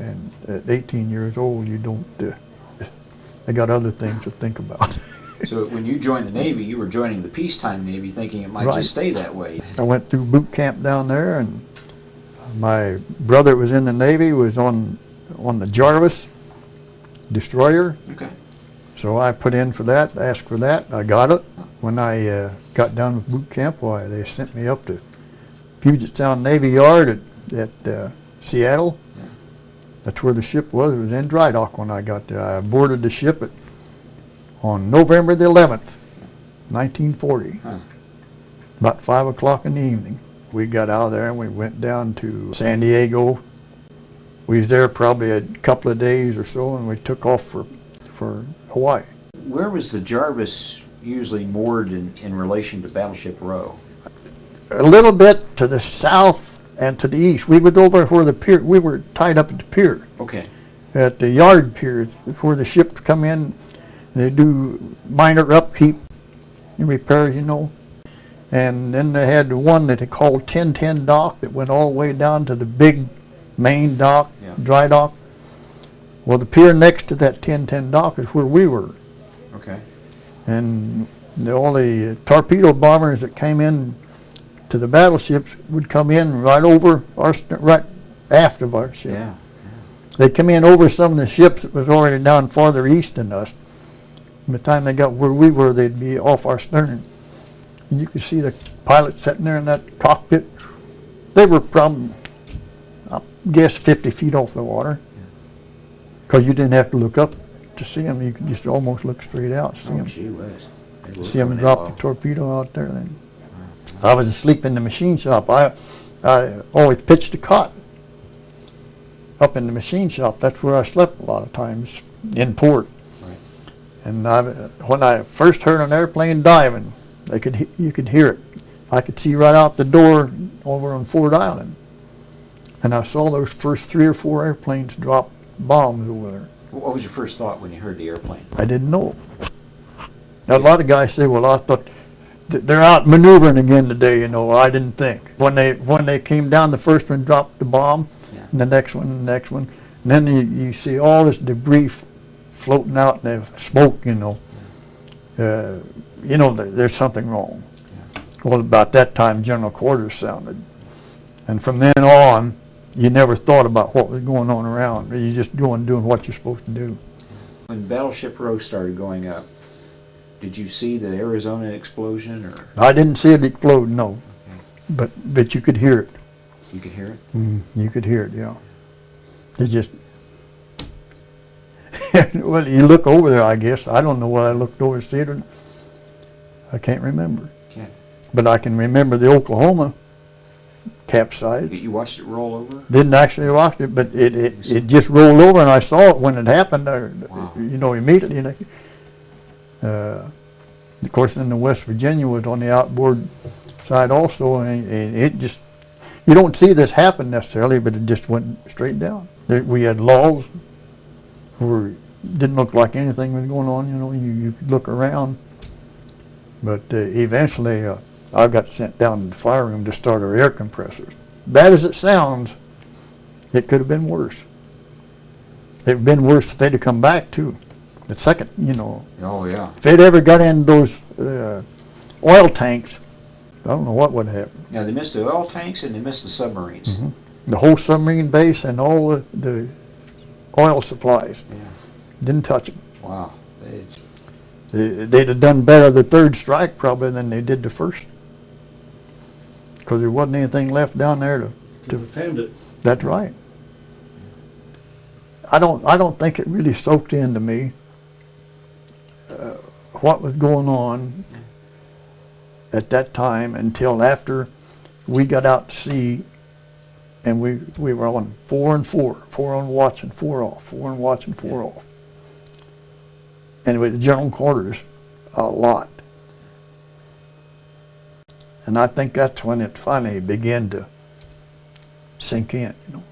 And at 18 years old, you don't, I got other things to think about. So when you joined the Navy, you were joining the peacetime Navy thinking it might Right. just stay that way. I went through boot camp down there, and my brother was in the Navy, was on the Jarvis destroyer. Okay. So I put in for that, asked for that, I got it. When I got done with boot camp, why, they sent me up to Puget Sound Navy Yard at Seattle. Yeah. That's where the ship was. It was in dry dock when I got there. I boarded the ship on November the 11th, 1940. Huh. About 5 o'clock in the evening. We got out of there and we went down to San Diego. We was there probably a couple of days or so, and we took off for Hawaii. Where was the Jarvis usually moored in relation to Battleship Row? A little bit to the south and to the east. We was over where the pier, we were tied up at the pier. Okay. At the yard pier, where the ships come in, they do minor upkeep and repairs, you know. And then they had the one that they called 1010 dock that went all the way down to the big main dock, Yeah. dry dock. Well, the pier next to that 1010 dock is where we were. Okay. And all the torpedo bombers that came in to the battleships would come in right over right aft of our ship. Yeah. They come in over some of the ships that was already down farther east than us. By the time they got where we were, they'd be off our stern. And you could see the pilots sitting there in that cockpit. They were probably, I guess, 50 feet off the water. Because you didn't have to look up to see them. You could just almost look straight out. See Oh, them, gee whiz. They were see them coming in drop low. the torpedo out there. Then I was asleep in the machine shop. I always pitched a cot up in the machine shop. That's where I slept a lot of times, in port. Right. And when I first heard an airplane diving, you could hear it. I could see right out the door over on Ford Island. And I saw those first 3 or 4 airplanes drop bombs over there. What was your first thought when you heard the airplane? I didn't know. Now, a lot of guys say, well, I thought they're out maneuvering again today, you know. I didn't think. When they came down, the first one dropped the bomb, Yeah. and the next one, and then you see all this debris floating out and the smoke, you know. You know there's something wrong. Yeah. Well, about that time, General Quarters sounded. And from then on, you never thought about what was going on around. You just go and doing what you're supposed to do. When Battleship Row started going up, did you see the Arizona explosion, or I didn't see it explode, no. Okay. But you could hear it. you could hear it? You could hear it, yeah. It just, well, you look over there, I guess. I don't know whether I looked over to see it or not. I can't remember. Okay. But I can remember the Oklahoma capsized. You watched it roll over? Didn't actually watch it, but it just rolled over, and I saw it when it happened. Wow. You know, immediately. Of course, then the West Virginia was on the outboard side also, and it just, you don't see this happen necessarily, but it just went straight down. We had lulls where it didn't look like anything was going on. You know, you could look around, but eventually I got sent down to the fire room to start our air compressors. Bad as it sounds, it could have been worse. It would have been worse if they'd have come back too. The second, you know. Oh, yeah. If they'd ever got in those oil tanks, I don't know what would happen. Now, they missed the oil tanks and they missed the submarines. Mm-hmm. The whole submarine base and all the oil supplies. Yeah. Didn't touch them. Wow. They'd have done better the third strike probably than they did the first. Because there wasn't anything left down there to defend it. That's right. I don't think it really soaked into me what was going on at that time until after we got out to sea, and we were on 4 and 4, 4 on watch and 4 off, 4 on watch and 4 off. And with the general quarters, a lot. And I think that's when it finally began to sink in, you know.